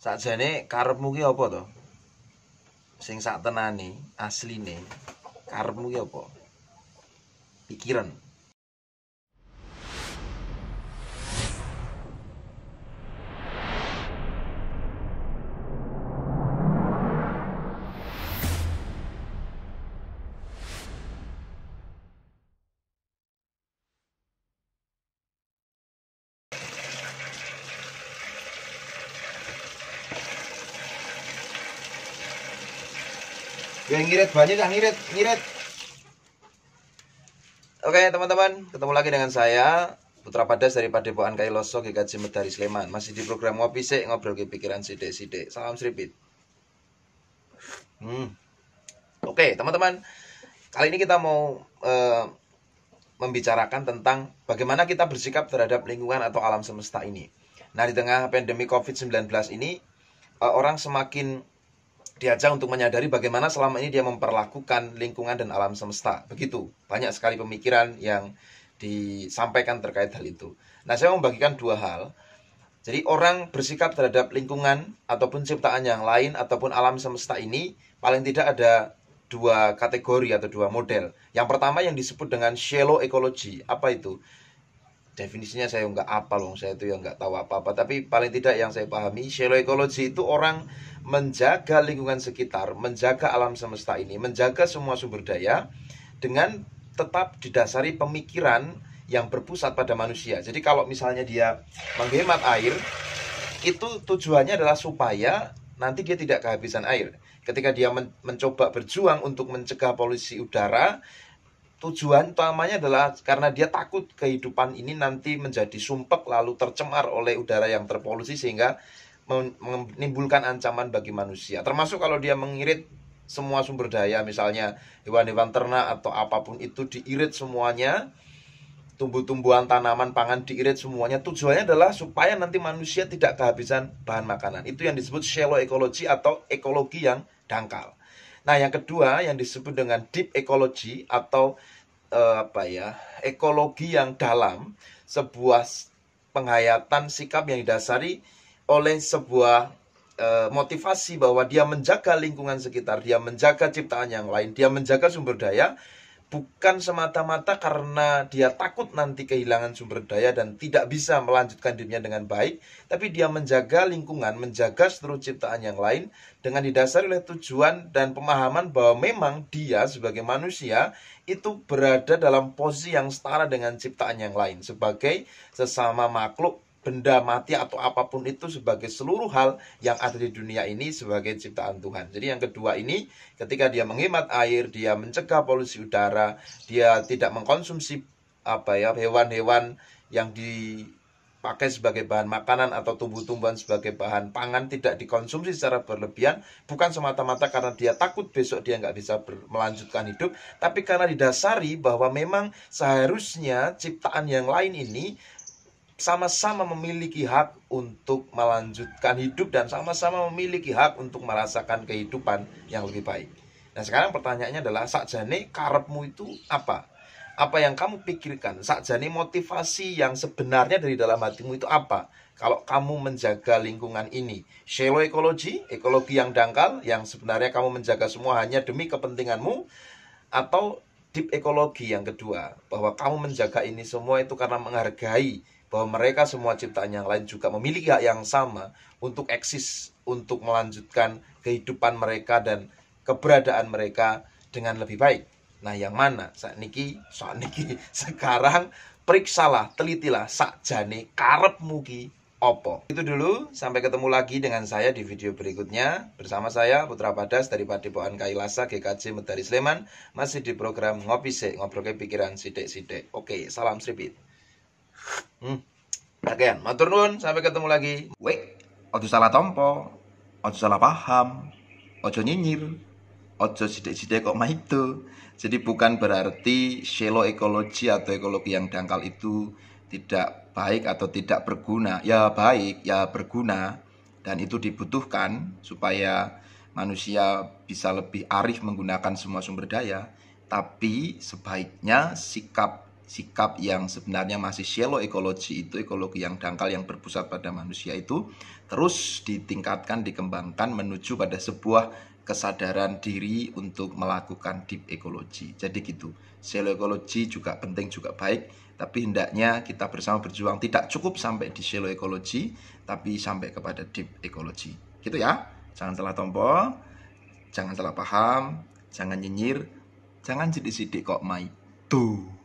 Sakjane karepmu ki apa to? Sing sak tenane, asline, karepmu ki apa? Pikiran. Ya ngirit banyak kan ngirit. Oke teman-teman, ketemu lagi dengan saya Putra Padas dari Padepokan Kailoso GKJ Medari Sleman. Masih di program Ngopi Sik, ngobrol ke pikiran sidik-sidik. Salam seripit. Oke teman-teman, kali ini kita mau membicarakan tentang bagaimana kita bersikap terhadap lingkungan atau alam semesta ini. Nah, di tengah pandemi COVID-19 ini, orang semakin diajak untuk menyadari bagaimana selama ini dia memperlakukan lingkungan dan alam semesta. Begitu, banyak sekali pemikiran yang disampaikan terkait hal itu. Nah, saya membagikan dua hal. Jadi orang bersikap terhadap lingkungan ataupun ciptaan yang lain ataupun alam semesta ini paling tidak ada dua kategori atau dua model. Yang pertama yang disebut dengan shallow ecology. Apa itu? Definisinya saya nggak apa loh, saya itu yang nggak tahu apa-apa. Tapi paling tidak yang saya pahami, shallow ecology itu orang menjaga lingkungan sekitar, menjaga alam semesta ini, menjaga semua sumber daya dengan tetap didasari pemikiran yang berpusat pada manusia. Jadi kalau misalnya dia menghemat air, itu tujuannya adalah supaya nanti dia tidak kehabisan air. Ketika dia mencoba berjuang untuk mencegah polusi udara, tujuan utamanya adalah karena dia takut kehidupan ini nanti menjadi sumpek lalu tercemar oleh udara yang terpolusi sehingga menimbulkan ancaman bagi manusia. Termasuk kalau dia mengirit semua sumber daya, misalnya hewan-hewan ternak atau apapun itu diirit semuanya, tumbuh-tumbuhan, tanaman, pangan diirit semuanya. Tujuannya adalah supaya nanti manusia tidak kehabisan bahan makanan. Itu yang disebut shallow ecology atau ekologi yang dangkal. Nah, yang kedua yang disebut dengan deep ecology atau ekologi yang dalam, sebuah penghayatan sikap yang didasari oleh sebuah motivasi bahwa dia menjaga lingkungan sekitar, dia menjaga ciptaan yang lain, dia menjaga sumber daya, bukan semata-mata karena dia takut nanti kehilangan sumber daya dan tidak bisa melanjutkan hidupnya dengan baik, tapi dia menjaga lingkungan, menjaga seluruh ciptaan yang lain dengan didasari oleh tujuan dan pemahaman bahwa memang dia sebagai manusia itu berada dalam posisi yang setara dengan ciptaan yang lain, sebagai sesama makhluk, benda mati atau apapun itu, sebagai seluruh hal yang ada di dunia ini sebagai ciptaan Tuhan. Jadi yang kedua ini, ketika dia menghemat air, dia mencegah polusi udara, dia tidak mengkonsumsi hewan-hewan yang dipakai sebagai bahan makanan atau tumbuh-tumbuhan sebagai bahan pangan, tidak dikonsumsi secara berlebihan, bukan semata-mata karena dia takut besok dia nggak bisa melanjutkan hidup, tapi karena didasari bahwa memang seharusnya ciptaan yang lain ini sama-sama memiliki hak untuk melanjutkan hidup dan sama-sama memiliki hak untuk merasakan kehidupan yang lebih baik. Nah, sekarang pertanyaannya adalah, sakjane karepmu itu apa? Apa yang kamu pikirkan? Sakjane motivasi yang sebenarnya dari dalam hatimu itu apa? Kalau kamu menjaga lingkungan ini, shallow ecology, ekologi yang dangkal, yang sebenarnya kamu menjaga semua hanya demi kepentinganmu, atau deep ekologi yang kedua, bahwa kamu menjaga ini semua itu karena menghargai bahwa mereka semua ciptaan yang lain juga memiliki hak yang sama untuk eksis, untuk melanjutkan kehidupan mereka dan keberadaan mereka dengan lebih baik. Nah, yang mana? Sakniki sekarang periksalah, telitilah sakjane karepmu ki opo. Itu dulu, sampai ketemu lagi dengan saya di video berikutnya. Bersama saya Putra Padas dari Padepokan Kailoso GKJ Medari Sleman, masih di program Ngopi Sik, ngobrol ke pikiran sidik-sidik. Oke, salam seripit. Akean, matur nuwun, sampai ketemu lagi. Wek, ojo salah tompo, ojo salah paham, ojo nyinyir, ojo sidik-sidik kok maido. Jadi bukan berarti shallow ecology atau ekologi yang dangkal itu tidak baik atau tidak berguna. Ya baik, ya berguna, dan itu dibutuhkan supaya manusia bisa lebih arif menggunakan semua sumber daya. Tapi sebaiknya sikap sikap yang sebenarnya masih shallow ekologi itu, ekologi yang dangkal yang berpusat pada manusia itu terus ditingkatkan, dikembangkan menuju pada sebuah kesadaran diri untuk melakukan deep ekologi. Jadi gitu, shallow ekologi juga penting, juga baik, tapi hendaknya kita bersama berjuang tidak cukup sampai di shallow ekologi, tapi sampai kepada deep ekologi. Gitu ya, jangan salah tompo, jangan salah paham, jangan nyinyir, jangan sidik-sidik kok mai tuh.